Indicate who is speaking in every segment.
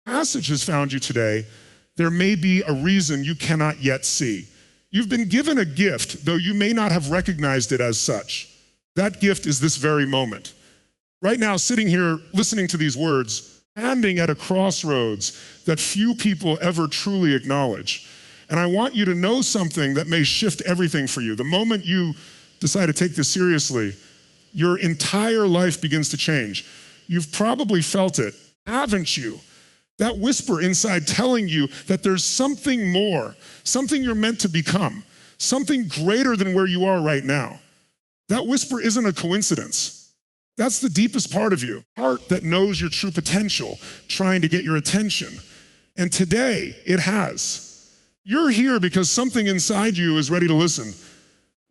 Speaker 1: passage has found you today, there may be a reason you cannot yet see. You've been given a gift, though you may not have recognized it as such. That gift is this very moment. Right now, sitting here, listening to these words, standing at a crossroads that few people ever truly acknowledge. And I want you to know something that may shift everything for you. The moment you decide to take this seriously, your entire life begins to change. You've probably felt it, haven't you? That whisper inside telling you that there's something more, something you're meant to become, something greater than where you are right now. That whisper isn't a coincidence. That's the deepest part of you, part that knows your true potential, trying to get your attention. And today, it has. You're here because something inside you is ready to listen.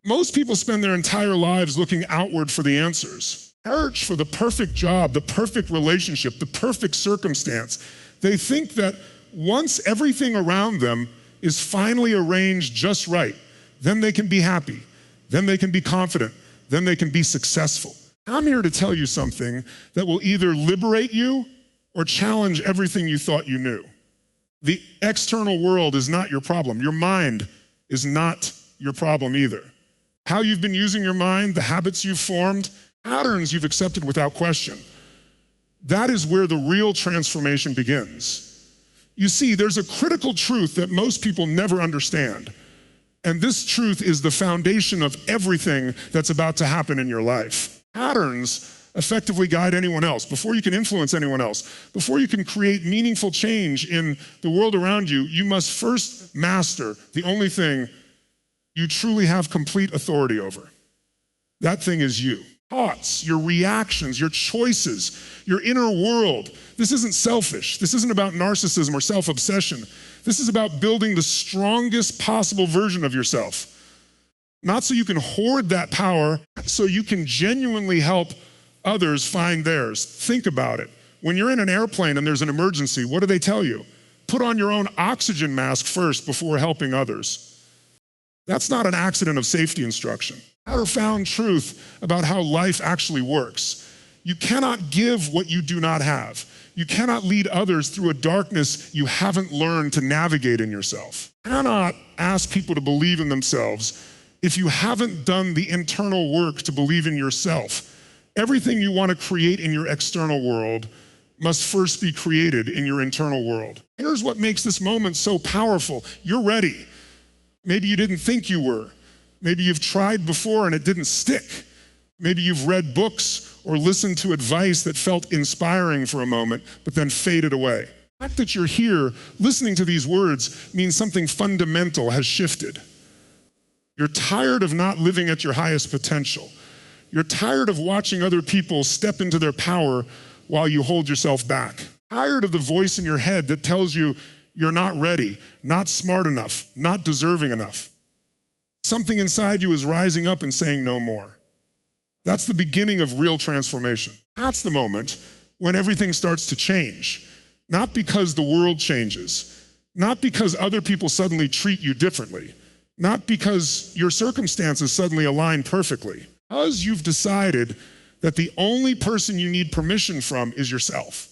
Speaker 1: Most people spend their entire lives looking outward for the answers. Search for the perfect job, the perfect relationship, the perfect circumstance. They think that once everything around them is finally arranged just right, then they can be happy, then they can be confident, then they can be successful. I'm here to tell you something that will either liberate you or challenge everything you thought you knew. The external world is not your problem. Your mind is not your problem either. How you've been using your mind, the habits you've formed, patterns you've accepted without question. That is where the real transformation begins. You see, there's a critical truth that most people never understand. And this truth is the foundation of everything that's about to happen in your life. Patterns effectively guide anyone else. Before you can influence anyone else, before you can create meaningful change in the world around you, you must first master the only thing you truly have complete authority over. That thing is you. Thoughts, your reactions, your choices, your inner world. This isn't selfish. This isn't about narcissism or self-obsession. This is about building the strongest possible version of yourself. Not so you can hoard that power, so you can genuinely help others find theirs. Think about it. When you're in an airplane and there's an emergency, what do they tell you? Put on your own oxygen mask first before helping others. That's not an accident of safety instruction. Profound truth about how life actually works. You cannot give what you do not have. You cannot lead others through a darkness you haven't learned to navigate in yourself. You cannot ask people to believe in themselves if you haven't done the internal work to believe in yourself. Everything you want to create in your external world must first be created in your internal world. Here's what makes this moment so powerful. You're ready. Maybe you didn't think you were. Maybe you've tried before and it didn't stick. Maybe you've read books or listened to advice that felt inspiring for a moment, but then faded away. The fact that you're here listening to these words means something fundamental has shifted. You're tired of not living at your highest potential. You're tired of watching other people step into their power while you hold yourself back. Tired of the voice in your head that tells you you're not ready, not smart enough, not deserving enough. Something inside you is rising up and saying no more. That's the beginning of real transformation. That's the moment when everything starts to change. Not because the world changes, not because other people suddenly treat you differently, not because your circumstances suddenly align perfectly. Because you've decided that the only person you need permission from is yourself.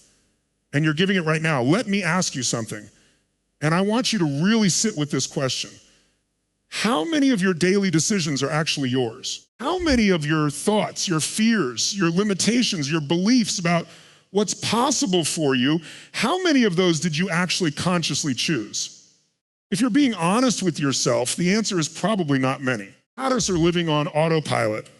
Speaker 1: And you're giving it right now. Let me ask you something. And I want you to really sit with this question. How many of your daily decisions are actually yours? How many of your thoughts, your fears, your limitations, your beliefs about what's possible for you, how many of those did you actually consciously choose? If you're being honest with yourself, the answer is probably not many. A lot of us are living on autopilot.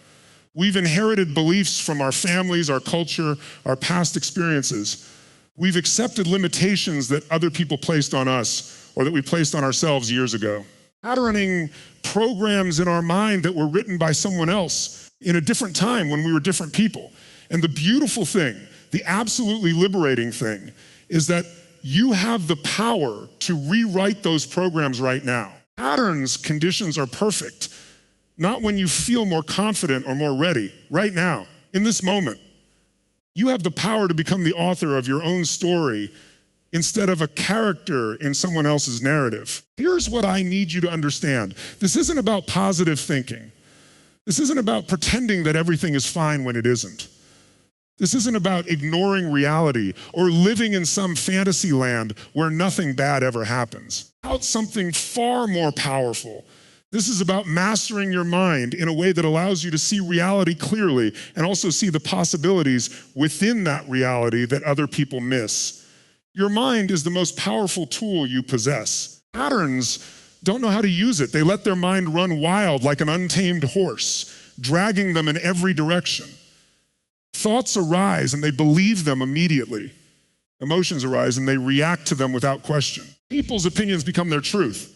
Speaker 1: We've inherited beliefs from our families, our culture, our past experiences. We've accepted limitations that other people placed on us or that we placed on ourselves years ago. Patterning programs in our mind that were written by someone else in a different time when we were different people. And the beautiful thing, the absolutely liberating thing, is that you have the power to rewrite those programs right now. Patterns, conditions are perfect, not when you feel more confident or more ready. Right now, in this moment, you have the power to become the author of your own story instead of a character in someone else's narrative. Here's what I need you to understand. This isn't about positive thinking. This isn't about pretending that everything is fine when it isn't. This isn't about ignoring reality or living in some fantasy land where nothing bad ever happens. It's about something far more powerful. This is about mastering your mind in a way that allows you to see reality clearly and also see the possibilities within that reality that other people miss. Your mind is the most powerful tool you possess. Patterns don't know how to use it. They let their mind run wild like an untamed horse, dragging them in every direction. Thoughts arise and they believe them immediately. Emotions arise and they react to them without question. People's opinions become their truth.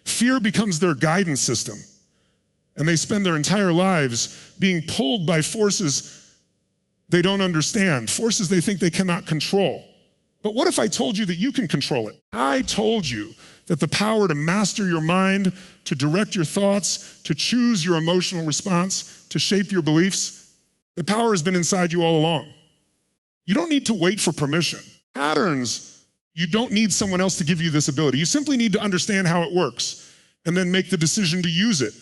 Speaker 1: Fear becomes their guidance system. And they spend their entire lives being pulled by forces they don't understand, forces they think they cannot control. But what if I told you that you can control it? I told you that the power to master your mind, to direct your thoughts, to choose your emotional response, to shape your beliefs, the power has been inside you all along. You don't need to wait for permission. Patterns, you don't need someone else to give you this ability. You simply need to understand how it works and then make the decision to use it.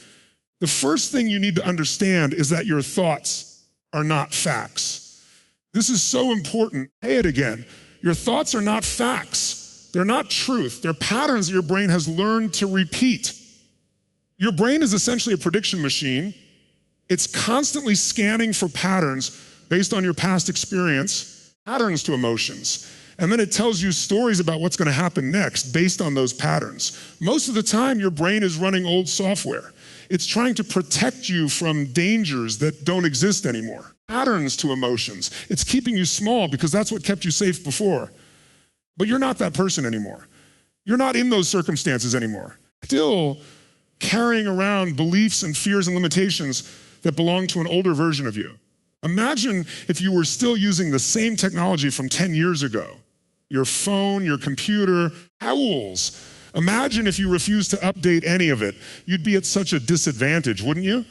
Speaker 1: The first thing you need to understand is that your thoughts are not facts. This is so important. Say it again. Your thoughts are not facts. They're not truth. They're patterns that your brain has learned to repeat. Your brain is essentially a prediction machine. It's constantly scanning for patterns based on your past experience, patterns to emotions. And then it tells you stories about what's going to happen next based on those patterns. Most of the time, your brain is running old software. It's trying to protect you from dangers that don't exist anymore. Patterns to emotions. It's keeping you small because that's what kept you safe before. But you're not that person anymore. You're not in those circumstances anymore. Still carrying around beliefs and fears and limitations that belong to an older version of you. Imagine if you were still using the same technology from 10 years ago. Your phone, your computer, tools. Imagine if you refused to update any of it. You'd be at such a disadvantage, wouldn't you?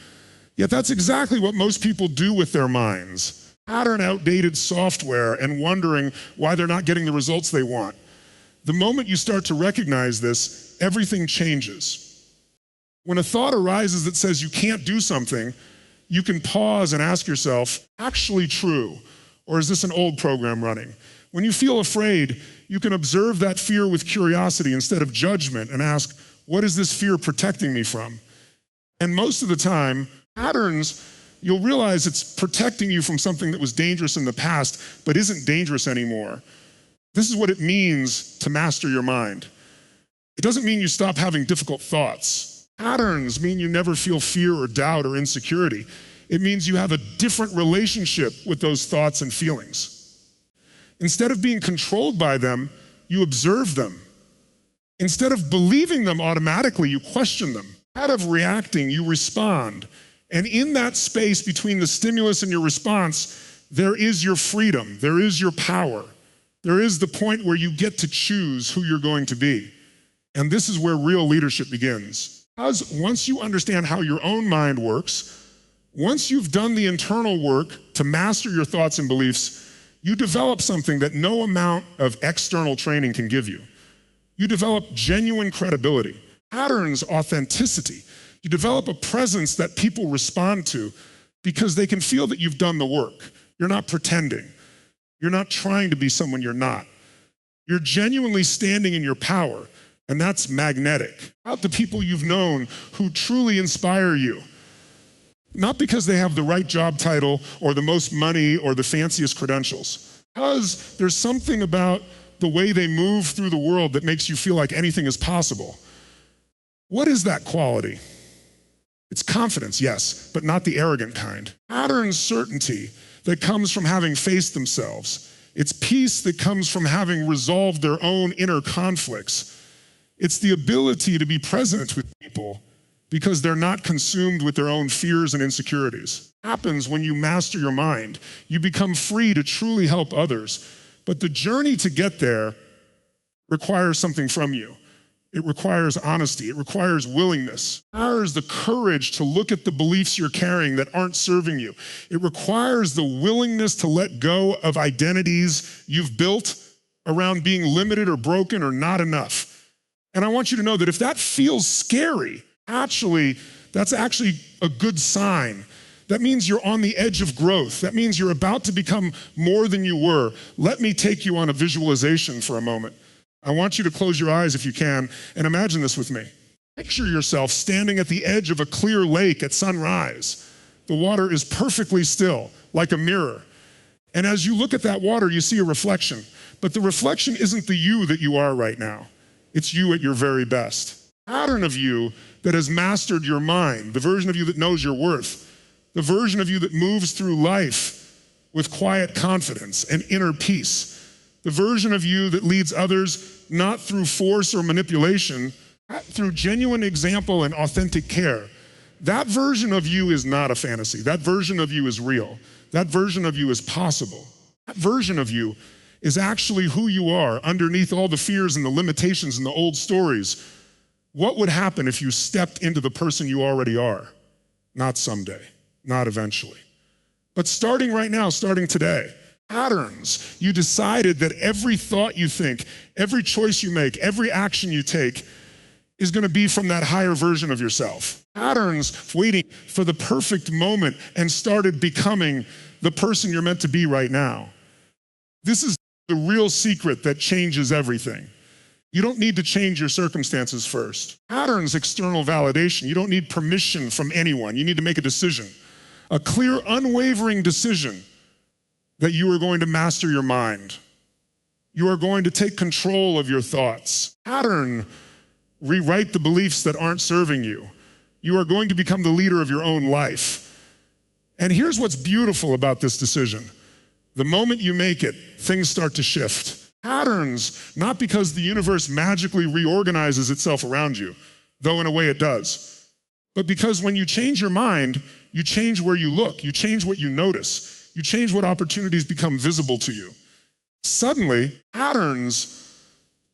Speaker 1: Yet that's exactly what most people do with their minds. Pattern outdated software and wondering why they're not getting the results they want. The moment you start to recognize this, everything changes. When a thought arises that says you can't do something, you can pause and ask yourself, actually true, or is this an old program running? When you feel afraid, you can observe that fear with curiosity instead of judgment and ask, what is this fear protecting me from? And most of the time, patterns, you'll realize it's protecting you from something that was dangerous in the past, but isn't dangerous anymore. This is what it means to master your mind. It doesn't mean you stop having difficult thoughts. Patterns mean you never feel fear or doubt or insecurity. It means you have a different relationship with those thoughts and feelings. Instead of being controlled by them, you observe them. Instead of believing them automatically, you question them. Instead of reacting, you respond. And in that space between the stimulus and your response, there is your freedom, there is your power. There is the point where you get to choose who you're going to be. And this is where real leadership begins. Because once you understand how your own mind works, once you've done the internal work to master your thoughts and beliefs, you develop something that no amount of external training can give you. You develop genuine credibility, patterns, authenticity. You develop a presence that people respond to because they can feel that you've done the work. You're not pretending. You're not trying to be someone you're not. You're genuinely standing in your power, and that's magnetic. About the people you've known who truly inspire you. Not because they have the right job title or the most money or the fanciest credentials. Because there's something about the way they move through the world that makes you feel like anything is possible. What is that quality? It's confidence, yes, but not the arrogant kind. Pattern certainty that comes from having faced themselves. It's peace that comes from having resolved their own inner conflicts. It's the ability to be present with people because they're not consumed with their own fears and insecurities. It happens when you master your mind. You become free to truly help others. But the journey to get there requires something from you. It requires honesty. It requires willingness. It requires the courage to look at the beliefs you're carrying that aren't serving you. It requires the willingness to let go of identities you've built around being limited or broken or not enough. And I want you to know that if that feels scary, that's actually a good sign That means you're on the edge of growth. That means you're about to become more than you were. Let me take you on a visualization for a moment. I want you to close your eyes if you can and imagine this with me. Picture yourself standing at the edge of a clear lake at sunrise. The water is perfectly still, like a mirror. And as you look at that water, you see a reflection. But the reflection isn't the you that you are right now. It's you at your very best. Pattern of you that has mastered your mind, the version of you that knows your worth, the version of you that moves through life with quiet confidence and inner peace, the version of you that leads others not through force or manipulation, through genuine example and authentic care. That version of you is not a fantasy. That version of you is real. That version of you is possible. That version of you is actually who you are underneath all the fears and the limitations and the old stories. What would happen if you stepped into the person you already are? Not someday, not eventually. But starting right now, starting today, patterns. You decided that every thought you think, every choice you make, every action you take is gonna be from that higher version of yourself. Patterns waiting for the perfect moment and started becoming the person you're meant to be right now. This is the real secret that changes everything. You don't need to change your circumstances first. Patterns, external validation. You don't need permission from anyone. You need to make a decision. A clear, unwavering decision that you are going to master your mind. You are going to take control of your thoughts. Pattern, rewrite the beliefs that aren't serving you. You are going to become the leader of your own life. And here's what's beautiful about this decision. The moment you make it, things start to shift. Patterns, not because the universe magically reorganizes itself around you, though in a way it does, but because when you change your mind, you change where you look, you change what you notice, you change what opportunities become visible to you. Suddenly, patterns,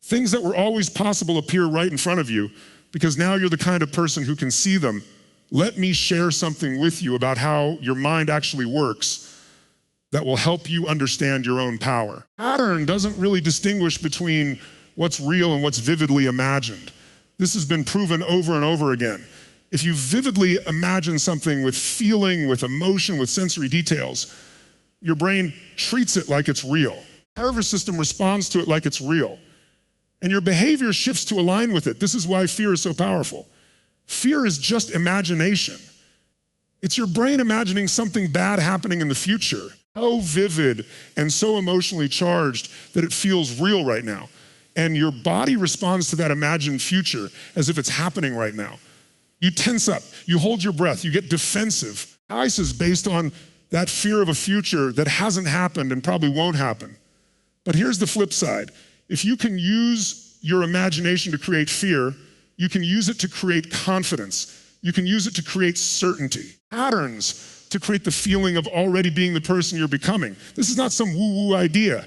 Speaker 1: things that were always possible appear right in front of you because now you're the kind of person who can see them. Let me share something with you about how your mind actually works that will help you understand your own power. Pattern doesn't really distinguish between what's real and what's vividly imagined. This has been proven over and over again. If you vividly imagine something with feeling, with emotion, with sensory details, your brain treats it like it's real. The nervous system responds to it like it's real. And your behavior shifts to align with it. This is why fear is so powerful. Fear is just imagination. It's your brain imagining something bad happening in the future. So vivid and so emotionally charged that it feels real right now. And your body responds to that imagined future as if it's happening right now. You tense up, you hold your breath, you get defensive. Ice is based on that fear of a future that hasn't happened and probably won't happen. But here's the flip side. If you can use your imagination to create fear, you can use it to create confidence. You can use it to create certainty. Patterns to create the feeling of already being the person you're becoming. This is not some woo-woo idea.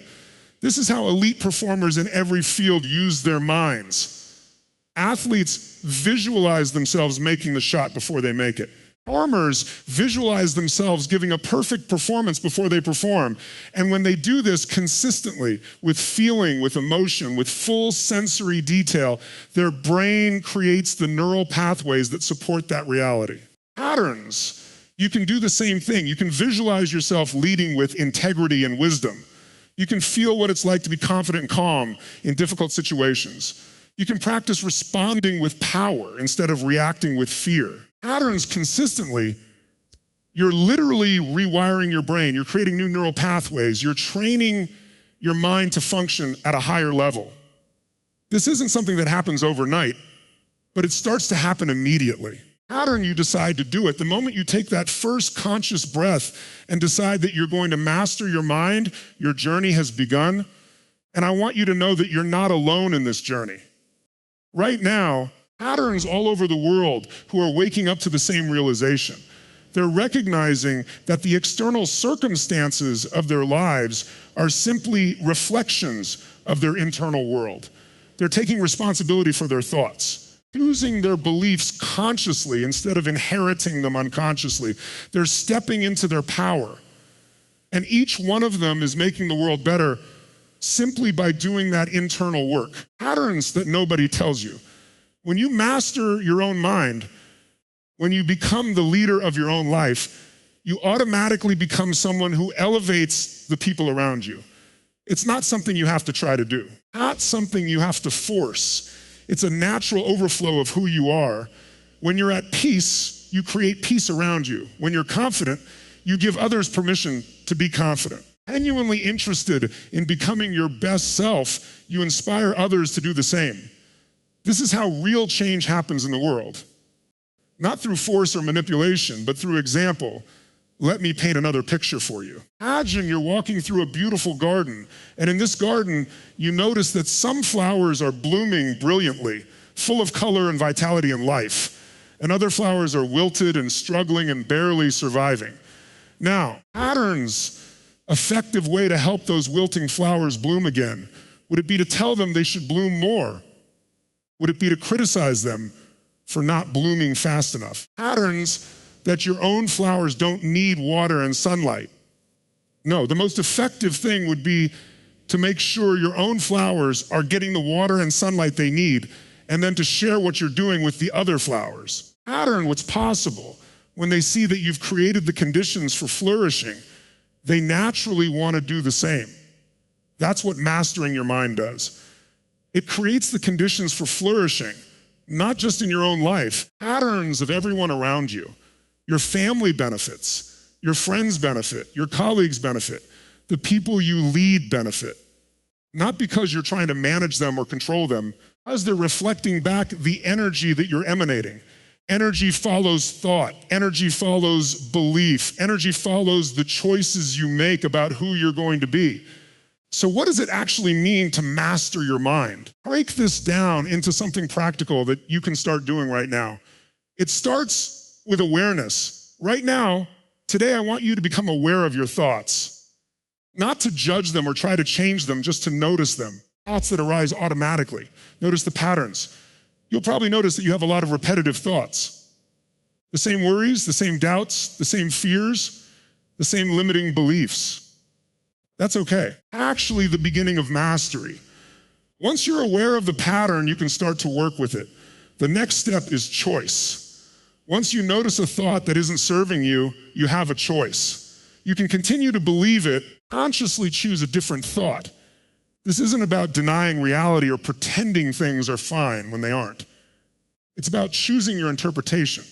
Speaker 1: This is how elite performers in every field use their minds. Athletes visualize themselves making the shot before they make it. Performers visualize themselves giving a perfect performance before they perform. And when they do this consistently, with feeling, with emotion, with full sensory detail, their brain creates the neural pathways that support that reality. Patterns. You can do the same thing. You can visualize yourself leading with integrity and wisdom. You can feel what it's like to be confident and calm in difficult situations. You can practice responding with power instead of reacting with fear. Patterns consistently, you're literally rewiring your brain. You're creating new neural pathways. You're training your mind to function at a higher level. This isn't something that happens overnight, but it starts to happen immediately. Pattern, you decide to do it. The moment you take that first conscious breath and decide that you're going to master your mind, your journey has begun. And I want you to know that you're not alone in this journey. Right now, patterns all over the world who are waking up to the same realization. They're recognizing that the external circumstances of their lives are simply reflections of their internal world. They're taking responsibility for their thoughts. Choosing their beliefs consciously instead of inheriting them unconsciously. They're stepping into their power. And each one of them is making the world better simply by doing that internal work. Patterns that nobody tells you. When you master your own mind, when you become the leader of your own life, you automatically become someone who elevates the people around you. It's not something you have to try to do, not something you have to force. It's a natural overflow of who you are. When you're at peace, you create peace around you. When you're confident, you give others permission to be confident. Genuinely interested in becoming your best self, you inspire others to do the same. This is how real change happens in the world. Not through force or manipulation, but through example. Let me paint another picture for you. Imagine you're walking through a beautiful garden, and in this garden, you notice that some flowers are blooming brilliantly, full of color and vitality and life, and other flowers are wilted and struggling and barely surviving. Now, patterns, effective way to help those wilting flowers bloom again. Would it be to tell them they should bloom more? Would it be to criticize them for not blooming fast enough? Patterns that your own flowers don't need water and sunlight. No, the most effective thing would be to make sure your own flowers are getting the water and sunlight they need, and then to share what you're doing with the other flowers. Pattern what's possible. When they see that you've created the conditions for flourishing, they naturally want to do the same. That's what mastering your mind does. It creates the conditions for flourishing, not just in your own life, patterns of everyone around you. Your family benefits, your friends benefit, your colleagues benefit, the people you lead benefit. Not because you're trying to manage them or control them, because they're reflecting back the energy that you're emanating. Energy follows thought, energy follows belief, energy follows the choices you make about who you're going to be. So what does it actually mean to master your mind? Break this down into something practical that you can start doing right now. It starts with awareness. Right now, today I want you to become aware of your thoughts. Not to judge them or try to change them, just to notice them. Thoughts that arise automatically. Notice the patterns. You'll probably notice that you have a lot of repetitive thoughts. The same worries, the same doubts, the same fears, the same limiting beliefs. That's okay. Actually, the beginning of mastery. Once you're aware of the pattern, you can start to work with it. The next step is choice. Once you notice a thought that isn't serving you, you have a choice. You can continue to believe it, consciously choose a different thought. This isn't about denying reality or pretending things are fine when they aren't. It's about choosing your interpretation.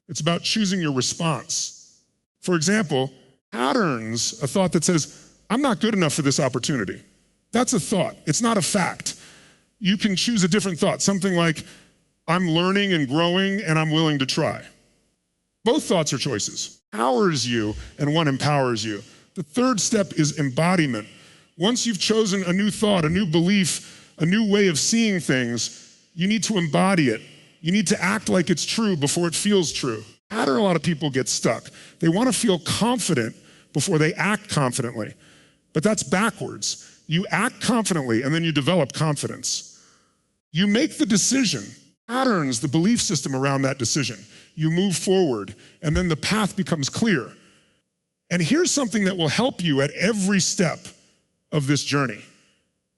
Speaker 1: It's about choosing your response. For example, patterns, a thought that says, I'm not good enough for this opportunity. That's a thought, it's not a fact. You can choose a different thought, something like, I'm learning and growing and I'm willing to try. Both thoughts are choices. Powers you and one empowers you. The third step is embodiment. Once you've chosen a new thought, a new belief, a new way of seeing things, you need to embody it. You need to act like it's true before it feels true. How do a lot of people get stuck? They want to feel confident before they act confidently. But that's backwards. You act confidently and then you develop confidence. You make the decision, patterns, the belief system around that decision. You move forward and then the path becomes clear. And here's something that will help you at every step of this journey.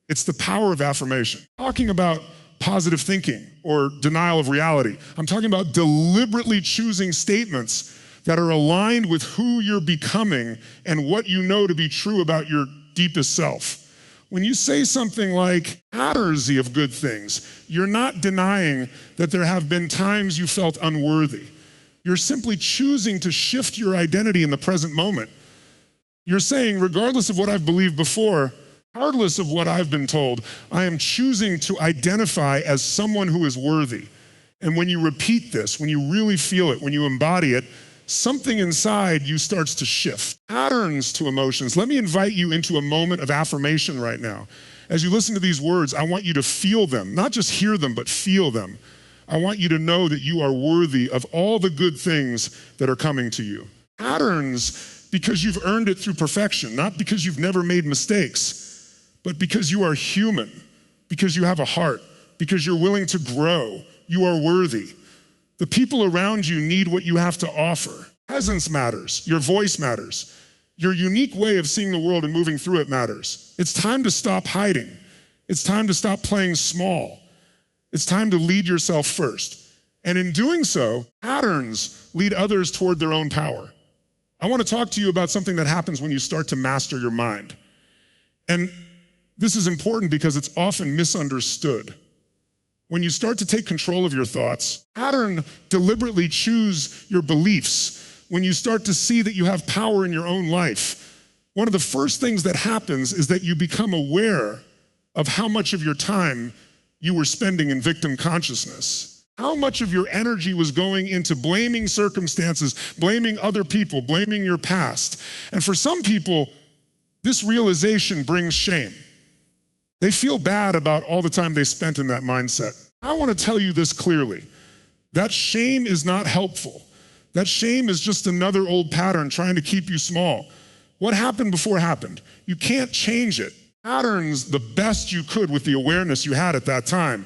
Speaker 1: It's the power of affirmation. I'm talking about positive thinking or denial of reality. I'm talking about deliberately choosing statements that are aligned with who you're becoming and what you know to be true about your deepest self. When you say something like, patterns of good things, you're not denying that there have been times you felt unworthy. You're simply choosing to shift your identity in the present moment. You're saying, regardless of what I've believed before, regardless of what I've been told, I am choosing to identify as someone who is worthy. And when you repeat this, when you really feel it, when you embody it, something inside you starts to shift. Patterns to emotions. Let me invite you into a moment of affirmation right now. As you listen to these words, I want you to feel them, not just hear them, but feel them. I want you to know that you are worthy of all the good things that are coming to you. Patterns, because you've earned it through perfection, not because you've never made mistakes, but because you are human, because you have a heart, because you're willing to grow. You are worthy. The people around you need what you have to offer. Presence matters. Your voice matters. Your unique way of seeing the world and moving through it matters. It's time to stop hiding. It's time to stop playing small. It's time to lead yourself first. And in doing so, patterns lead others toward their own power. I want to talk to you about something that happens when you start to master your mind. And this is important because it's often misunderstood. When you start to take control of your thoughts, deliberately choose your beliefs, when you start to see that you have power in your own life, one of the first things that happens is that you become aware of how much of your time you were spending in victim consciousness. How much of your energy was going into blaming circumstances, blaming other people, blaming your past. And for some people, this realization brings shame. They feel bad about all the time they spent in that mindset. I want to tell you this clearly. That shame is not helpful. That shame is just another old pattern trying to keep you small. What happened before happened. You can't change it. Patterns the best you could with the awareness you had at that time.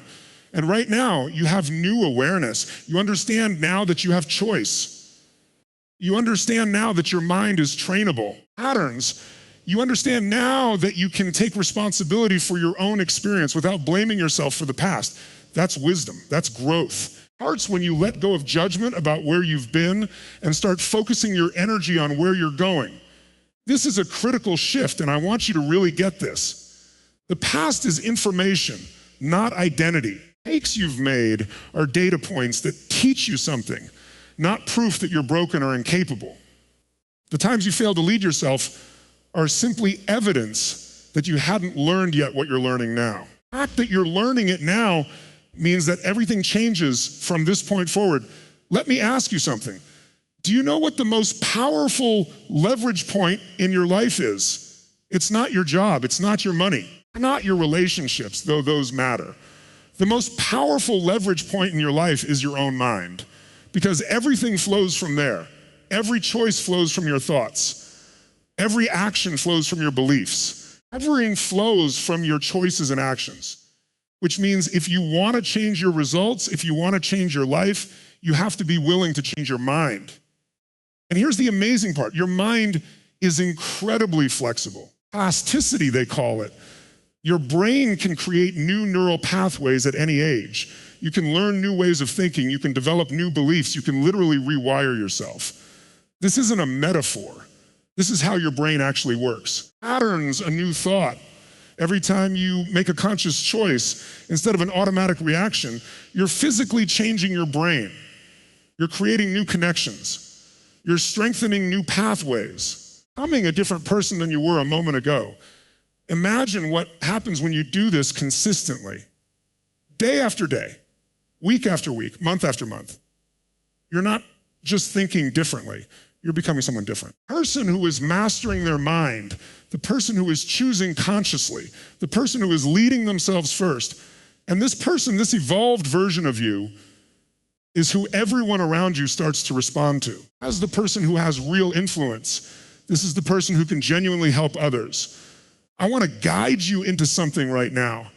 Speaker 1: And right now, you have new awareness. You understand now that you have choice. You understand now that your mind is trainable. Patterns, you understand now that you can take responsibility for your own experience without blaming yourself for the past. That's wisdom, that's growth. Starts when you let go of judgment about where you've been and start focusing your energy on where you're going. This is a critical shift, and I want you to really get this. The past is information, not identity. Mistakes you've made are data points that teach you something, not proof that you're broken or incapable. The times you failed to lead yourself are simply evidence that you hadn't learned yet what you're learning now. The fact that you're learning it now means that everything changes from this point forward. Let me ask you something. Do you know what the most powerful leverage point in your life is? It's not your job, it's not your money, not your relationships, though those matter. The most powerful leverage point in your life is your own mind, because everything flows from there. Every choice flows from your thoughts. Every action flows from your beliefs. Everything flows from your choices and actions, which means if you want to change your results, if you want to change your life, you have to be willing to change your mind. And here's the amazing part. Your mind is incredibly flexible. Plasticity, they call it. Your brain can create new neural pathways at any age. You can learn new ways of thinking. You can develop new beliefs. You can literally rewire yourself. This isn't a metaphor. This is how your brain actually works. Patterns a new thought. Every time you make a conscious choice, instead of an automatic reaction, you're physically changing your brain. You're creating new connections. You're strengthening new pathways. Becoming a different person than you were a moment ago. Imagine what happens when you do this consistently, day after day, week after week, month after month. You're not just thinking differently, you're becoming someone different. The person who is mastering their mind, the person who is choosing consciously, the person who is leading themselves first, and this person, this evolved version of you, is who everyone around you starts to respond to. As the person who has real influence, this is the person who can genuinely help others. I want to guide you into something right now.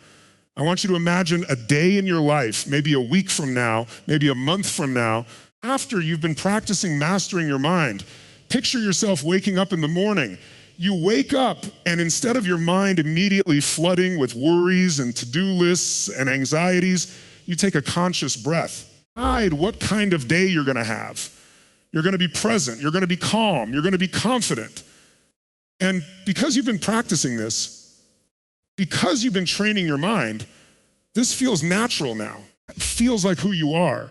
Speaker 1: I want you to imagine a day in your life, maybe a week from now, maybe a month from now, after you've been practicing mastering your mind. Picture yourself waking up in the morning. You wake up, and instead of your mind immediately flooding with worries and to-do lists and anxieties, you take a conscious breath. Decide what kind of day you're going to have. You're going to be present. You're going to be calm. You're going to be confident. And because you've been practicing this, because you've been training your mind, this feels natural now. It feels like who you are.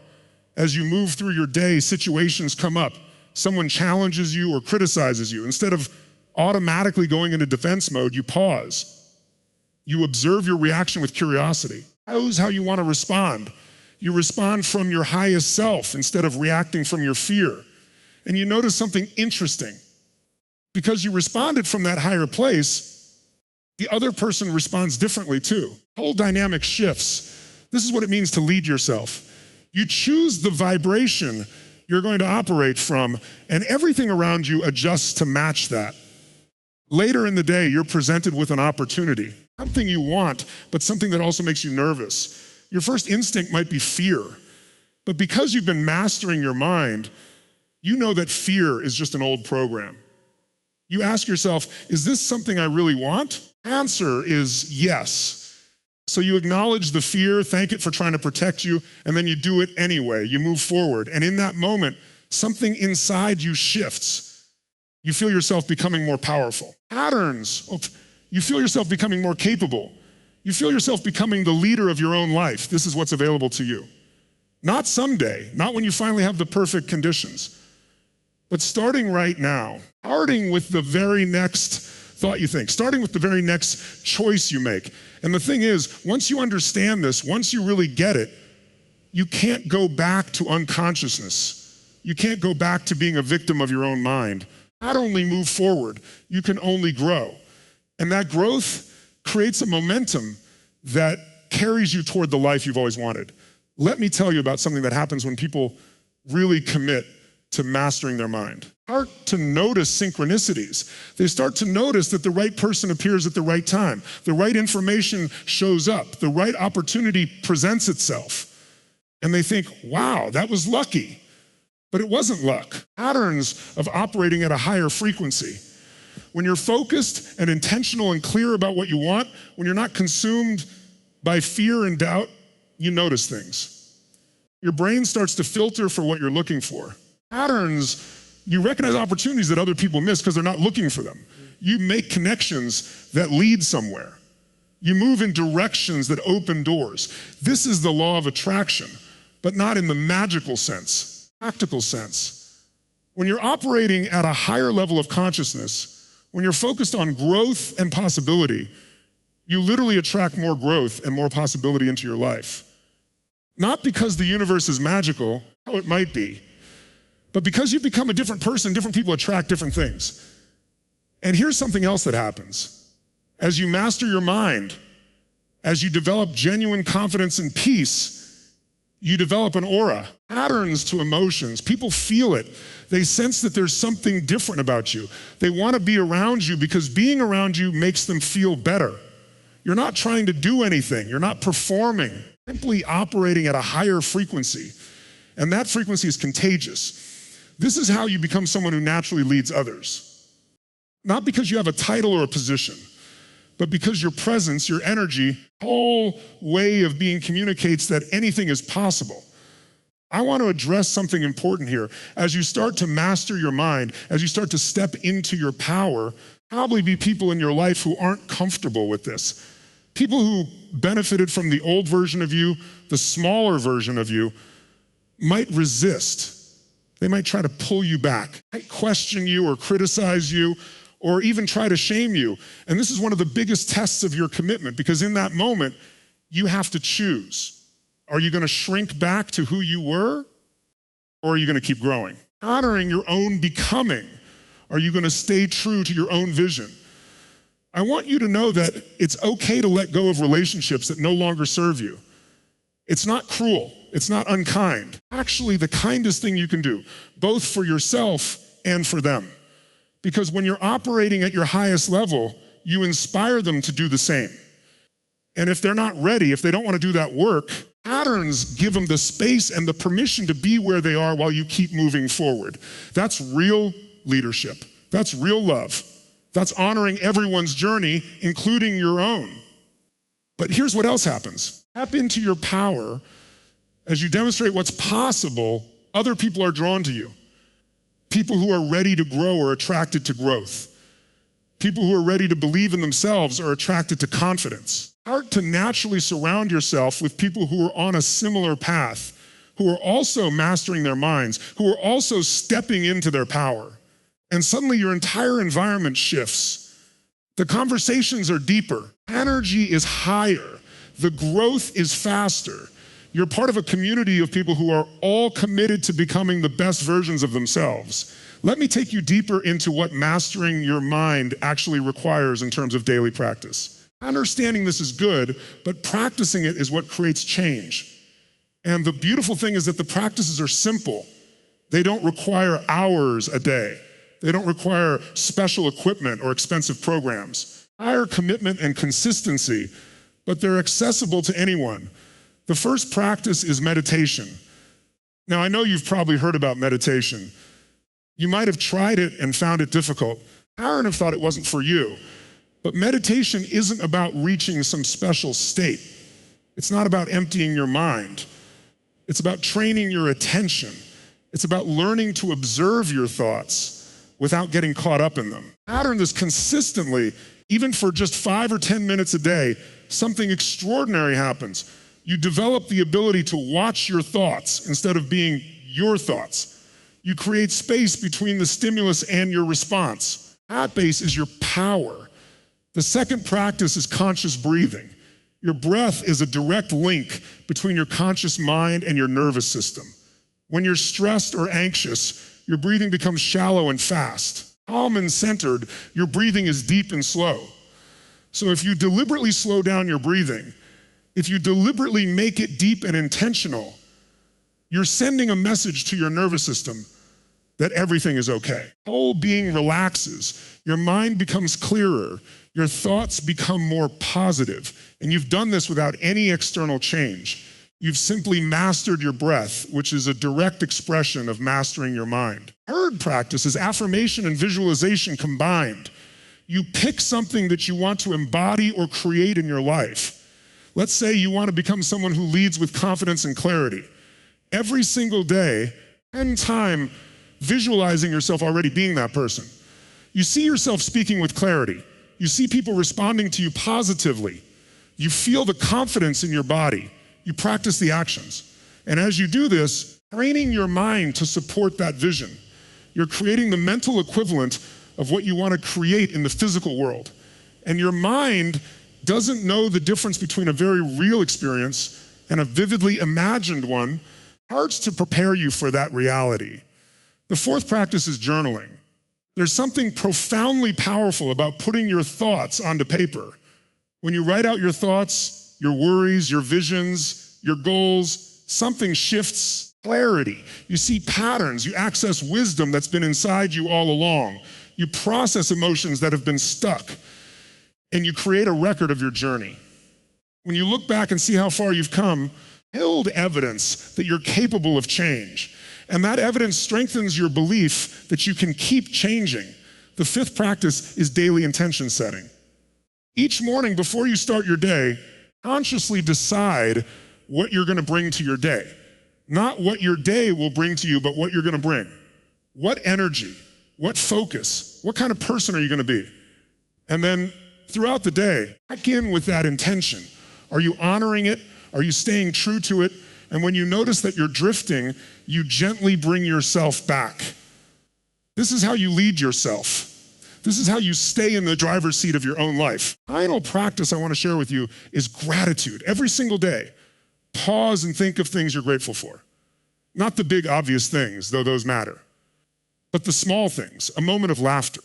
Speaker 1: As you move through your day, situations come up. Someone challenges you or criticizes you. Instead of automatically going into defense mode, you pause. You observe your reaction with curiosity. Choose how you want to respond. You respond from your highest self instead of reacting from your fear. And you notice something interesting. Because you responded from that higher place, the other person responds differently too. Whole dynamic shifts. This is what it means to lead yourself. You choose the vibration you're going to operate from, and everything around you adjusts to match that. Later in the day, you're presented with an opportunity, something you want, but something that also makes you nervous. Your first instinct might be fear, but because you've been mastering your mind, you know that fear is just an old program. You ask yourself, is this something I really want? Answer is yes. So you acknowledge the fear, thank it for trying to protect you, and then you do it anyway. You move forward. And in that moment, something inside you shifts. you feel yourself becoming more powerful. Patterns, you feel yourself becoming more capable. You feel yourself becoming the leader of your own life. This is what's available to you. Not someday, not when you finally have the perfect conditions, but starting right now, starting with the very next thought you think, starting with the very next choice you make. And the thing is, once you understand this, once you really get it, you can't go back to unconsciousness. You can't go back to being a victim of your own mind. Not only move forward, you can only grow. And that growth creates a momentum that carries you toward the life you've always wanted. Let me tell you about something that happens when people really commit to mastering their mind. Start to notice synchronicities. They start to notice that the right person appears at the right time. The right information shows up. The right opportunity presents itself. And they think, wow, that was lucky. But it wasn't luck. Patterns of operating at a higher frequency. When you're focused and intentional and clear about what you want, when you're not consumed by fear and doubt, you notice things. Your brain starts to filter for what you're looking for. Patterns, you recognize opportunities that other people miss because they're not looking for them. You make connections that lead somewhere. You move in directions that open doors. This is the law of attraction, but not in the magical sense, practical sense. When you're operating at a higher level of consciousness, when you're focused on growth and possibility, you literally attract more growth and more possibility into your life. Not because the universe is magical, how it might be, but because you become a different person, different people attract different things. And here's something else that happens. As you master your mind, as you develop genuine confidence and peace, you develop an aura, patterns to emotions. People feel it. They sense that there's something different about you. They want to be around you because being around you makes them feel better. You're not trying to do anything. You're not performing, simply operating at a higher frequency. And that frequency is contagious. This is how you become someone who naturally leads others. Not because you have a title or a position, but because your presence, your energy, whole way of being communicates that anything is possible. I want to address something important here. As you start to master your mind, as you start to step into your power, probably be people in your life who aren't comfortable with this. People who benefited from the old version of you, the smaller version of you, might resist. They might try to pull you back, might question you or criticize you, or even try to shame you. And this is one of the biggest tests of your commitment, because in that moment, you have to choose. Are you gonna shrink back to who you were, or are you gonna keep growing? Honoring your own becoming. Are you gonna stay true to your own vision? I want you to know that it's okay to let go of relationships that no longer serve you. It's not cruel, it's not unkind. Actually, the kindest thing you can do, both for yourself and for them. Because when you're operating at your highest level, you inspire them to do the same. And if they're not ready, if they don't want to do that work, patterns give them the space and the permission to be where they are while you keep moving forward. That's real leadership. That's real love. That's honoring everyone's journey, including your own. But here's what else happens. Tap into your power. As you demonstrate what's possible, other people are drawn to you. People who are ready to grow are attracted to growth. People who are ready to believe in themselves are attracted to confidence. Start to naturally surround yourself with people who are on a similar path, who are also mastering their minds, who are also stepping into their power. And suddenly your entire environment shifts. The conversations are deeper. Energy is higher. The growth is faster. You're part of a community of people who are all committed to becoming the best versions of themselves. Let me take you deeper into what mastering your mind actually requires in terms of daily practice. Understanding this is good, but practicing it is what creates change. And the beautiful thing is that the practices are simple. They don't require hours a day. They don't require special equipment or expensive programs. Higher commitment and consistency, but they're accessible to anyone. The first practice is meditation. Now, I know you've probably heard about meditation. You might have tried it and found it difficult. Aaron have thought it wasn't for you. But meditation isn't about reaching some special state. It's not about emptying your mind. It's about training your attention. It's about learning to observe your thoughts, without getting caught up in them. Pattern this consistently, even for just 5 or 10 minutes a day, something extraordinary happens. You develop the ability to watch your thoughts instead of being your thoughts. You create space between the stimulus and your response. That base is your power. The second practice is conscious breathing. Your breath is a direct link between your conscious mind and your nervous system. When you're stressed or anxious, your breathing becomes shallow and fast. Calm and centered, your breathing is deep and slow. So if you deliberately slow down your breathing, if you deliberately make it deep and intentional, you're sending a message to your nervous system that everything is okay. Whole being relaxes, your mind becomes clearer, your thoughts become more positive, and you've done this without any external change. You've simply mastered your breath, which is a direct expression of mastering your mind. Third practice is affirmation and visualization combined. You pick something that you want to embody or create in your life. Let's say you want to become someone who leads with confidence and clarity. Every single day, spend time visualizing yourself already being that person. You see yourself speaking with clarity. You see people responding to you positively. You feel the confidence in your body. You practice the actions. And as you do this, training your mind to support that vision. You're creating the mental equivalent of what you want to create in the physical world. And your mind doesn't know the difference between a very real experience and a vividly imagined one. Starts to prepare you for that reality. The fourth practice is journaling. There's something profoundly powerful about putting your thoughts onto paper. When you write out your thoughts, your worries, your visions, your goals, something shifts. Clarity. You see patterns. You access wisdom that's been inside you all along. You process emotions that have been stuck, and you create a record of your journey. When you look back and see how far you've come, build evidence that you're capable of change. And that evidence strengthens your belief that you can keep changing. The fifth practice is daily intention setting. Each morning before you start your day, consciously decide what you're going to bring to your day. Not what your day will bring to you, but what you're going to bring. What energy, what focus, what kind of person are you going to be? And then throughout the day, check in with that intention. Are you honoring it? Are you staying true to it? And when you notice that you're drifting, you gently bring yourself back. This is how you lead yourself. This is how you stay in the driver's seat of your own life. Final practice I want to share with you is gratitude. Every single day, pause and think of things you're grateful for. Not the big obvious things, though those matter, but the small things, a moment of laughter,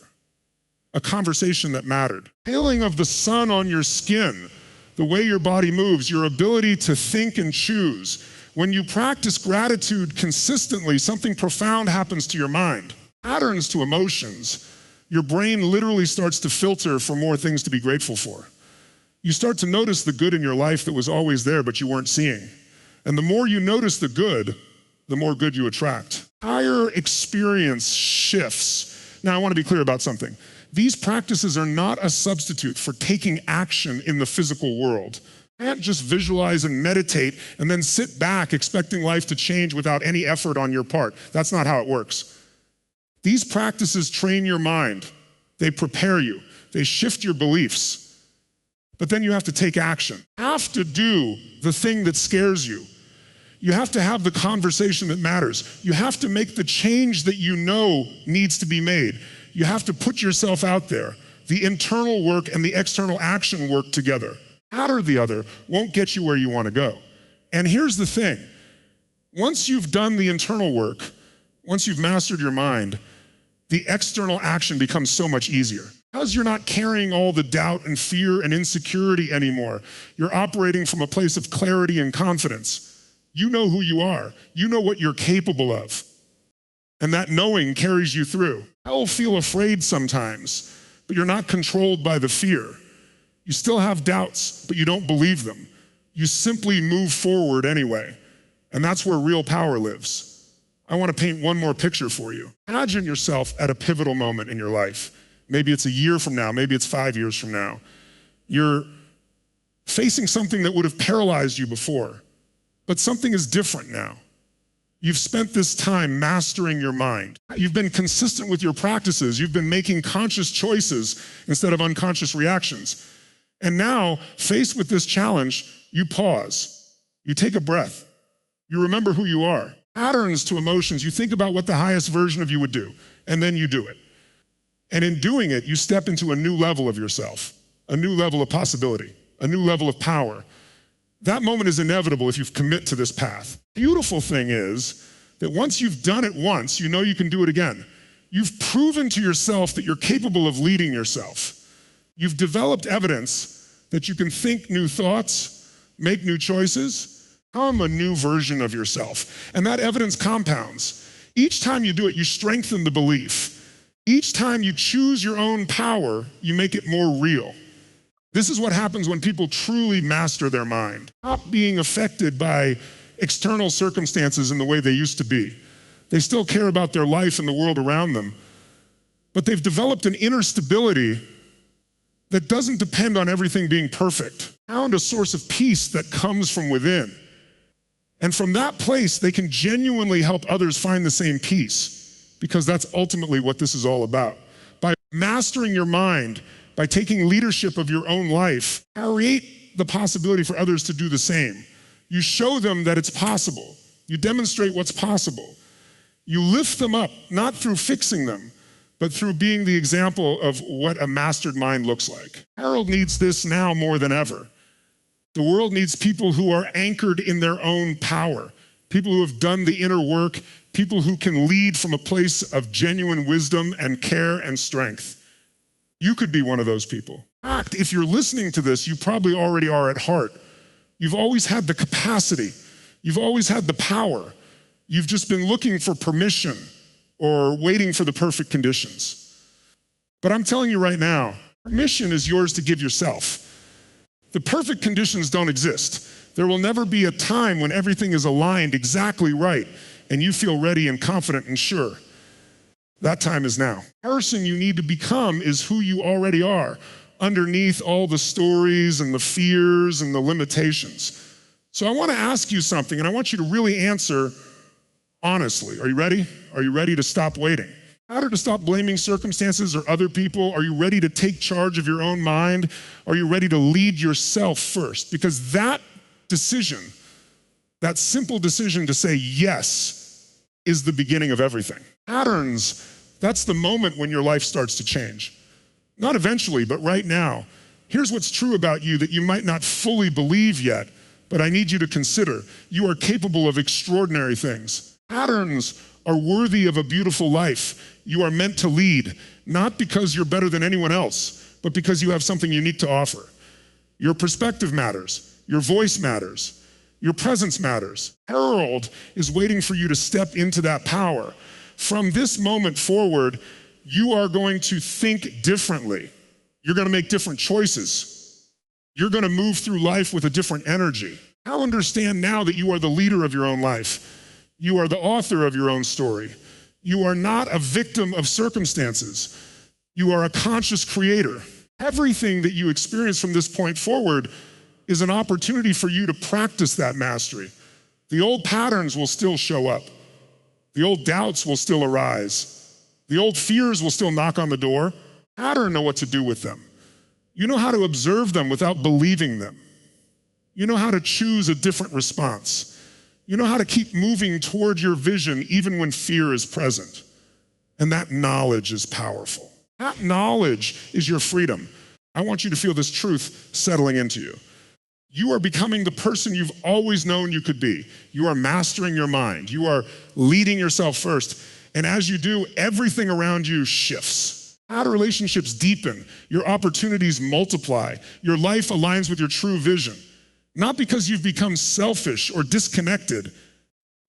Speaker 1: a conversation that mattered, feeling of the sun on your skin, the way your body moves, your ability to think and choose. When you practice gratitude consistently, something profound happens to your mind. Patterns to emotions. Your brain literally starts to filter for more things to be grateful for. You start to notice the good in your life that was always there but you weren't seeing. And the more you notice the good, the more good you attract. Entire experience shifts. Now I want to be clear about something. These practices are not a substitute for taking action in the physical world. You can't just visualize and meditate and then sit back expecting life to change without any effort on your part. That's not how it works. These practices train your mind. They prepare you. They shift your beliefs. But then you have to take action. You have to do the thing that scares you. You have to have the conversation that matters. You have to make the change that you know needs to be made. You have to put yourself out there. The internal work and the external action work together. That or the other won't get you where you want to go. And here's the thing. Once you've done the internal work, once you've mastered your mind, the external action becomes so much easier. Because you're not carrying all the doubt and fear and insecurity anymore. You're operating from a place of clarity and confidence. You know who you are. You know what you're capable of. And that knowing carries you through. You'll feel afraid sometimes, but you're not controlled by the fear. You still have doubts, but you don't believe them. You simply move forward anyway. And that's where real power lives. I want to paint one more picture for you. Imagine yourself at a pivotal moment in your life. Maybe it's a year from now, maybe it's 5 years from now. You're facing something that would have paralyzed you before, but something is different now. You've spent this time mastering your mind. You've been consistent with your practices. You've been making conscious choices instead of unconscious reactions. And now, faced with this challenge, you pause. You take a breath. You remember who you are. Patterns to emotions, you think about what the highest version of you would do, and then you do it. And in doing it, you step into a new level of yourself, a new level of possibility, a new level of power. That moment is inevitable if you commit to this path. The beautiful thing is that once you've done it once, you know you can do it again. You've proven to yourself that you're capable of leading yourself. You've developed evidence that you can think new thoughts, make new choices, become a new version of yourself. And that evidence compounds. Each time you do it, you strengthen the belief. Each time you choose your own power, you make it more real. This is what happens when people truly master their mind. Stop being affected by external circumstances in the way they used to be. They still care about their life and the world around them, but they've developed an inner stability that doesn't depend on everything being perfect. Found a source of peace that comes from within. And from that place, they can genuinely help others find the same peace, because that's ultimately what this is all about. By mastering your mind, by taking leadership of your own life, create the possibility for others to do the same. You show them that it's possible. You demonstrate what's possible. You lift them up, not through fixing them, but through being the example of what a mastered mind looks like. Harold needs this now more than ever. The world needs people who are anchored in their own power, people who have done the inner work, people who can lead from a place of genuine wisdom and care and strength. You could be one of those people. In fact, if you're listening to this, you probably already are at heart. You've always had the capacity. You've always had the power. You've just been looking for permission or waiting for the perfect conditions. But I'm telling you right now, permission is yours to give yourself. The perfect conditions don't exist. There will never be a time when everything is aligned exactly right and you feel ready and confident and sure. That time is now. The person you need to become is who you already are, underneath all the stories and the fears and the limitations. So I want to ask you something, and I want you to really answer honestly. Are you ready? Are you ready to stop waiting? How to stop blaming circumstances or other people? Are you ready to take charge of your own mind? Are you ready to lead yourself first? Because that decision, that simple decision to say yes, is the beginning of everything. Patterns, that's the moment when your life starts to change. Not eventually, but right now. Here's what's true about you that you might not fully believe yet, but I need you to consider. You are capable of extraordinary things. Patterns are worthy of a beautiful life. You are meant to lead, not because you're better than anyone else, but because you have something unique to offer. Your perspective matters. Your voice matters. Your presence matters. Harold is waiting for you to step into that power. From this moment forward, you are going to think differently. You're going to make different choices. You're going to move through life with a different energy. Now understand now that you are the leader of your own life. You are the author of your own story. You are not a victim of circumstances. You are a conscious creator. Everything that you experience from this point forward is an opportunity for you to practice that mastery. The old patterns will still show up. The old doubts will still arise. The old fears will still knock on the door. Pattern know what to do with them. You know how to observe them without believing them. You know how to choose a different response. You know how to keep moving toward your vision even when fear is present. And that knowledge is powerful. That knowledge is your freedom. I want you to feel this truth settling into you. You are becoming the person you've always known you could be. You are mastering your mind. You are leading yourself first. And as you do, everything around you shifts. How do relationships deepen? Your opportunities multiply. Your life aligns with your true vision. Not because you've become selfish or disconnected,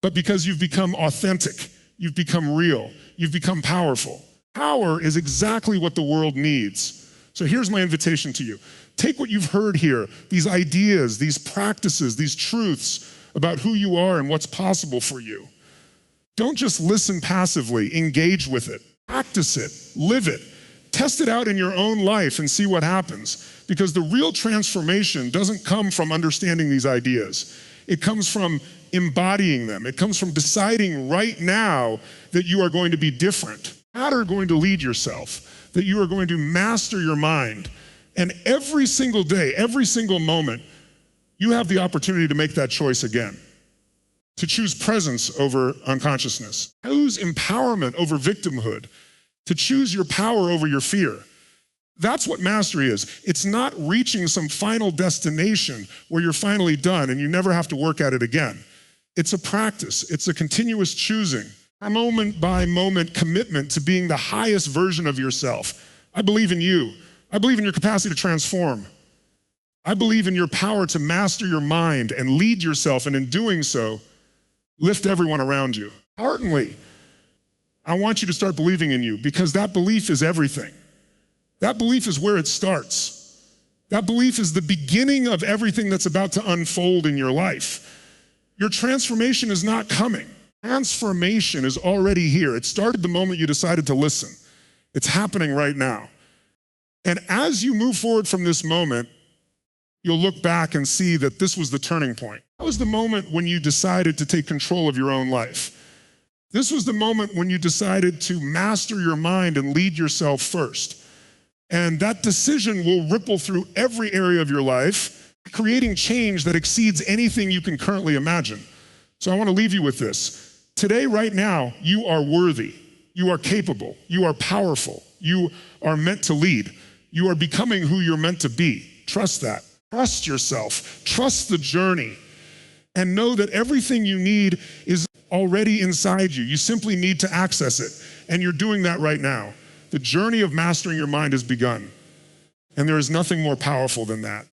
Speaker 1: but because you've become authentic. You've become real. You've become powerful. Power is exactly what the world needs. So here's my invitation to you. Take what you've heard here, these ideas, these practices, these truths about who you are and what's possible for you. Don't just listen passively, engage with it, practice it, live it, test it out in your own life and see what happens. Because the real transformation doesn't come from understanding these ideas. It comes from embodying them. It comes from deciding right now that you are going to be different. That are going to lead yourself, that you are going to master your mind. And every single day, every single moment, you have the opportunity to make that choice again. To choose presence over unconsciousness. Choose empowerment over victimhood. To choose your power over your fear. That's what mastery is. It's not reaching some final destination where you're finally done and you never have to work at it again. It's a practice. It's a continuous choosing. A moment by moment commitment to being the highest version of yourself. I believe in you. I believe in your capacity to transform. I believe in your power to master your mind and lead yourself, and in doing so, lift everyone around you. Heartily, I want you to start believing in you, because that belief is everything. That belief is where it starts. That belief is the beginning of everything that's about to unfold in your life. Your transformation is not coming. Transformation is already here. It started the moment you decided to listen. It's happening right now. And as you move forward from this moment, you'll look back and see that this was the turning point. That was the moment when you decided to take control of your own life. This was the moment when you decided to master your mind and lead yourself first. And that decision will ripple through every area of your life, creating change that exceeds anything you can currently imagine. So I want to leave you with this. Today, right now, you are worthy. You are capable. You are powerful. You are meant to lead. You are becoming who you're meant to be. Trust that. Trust yourself. Trust the journey. And know that everything you need is already inside you. You simply need to access it. And you're doing that right now. The journey of mastering your mind has begun. And there is nothing more powerful than that.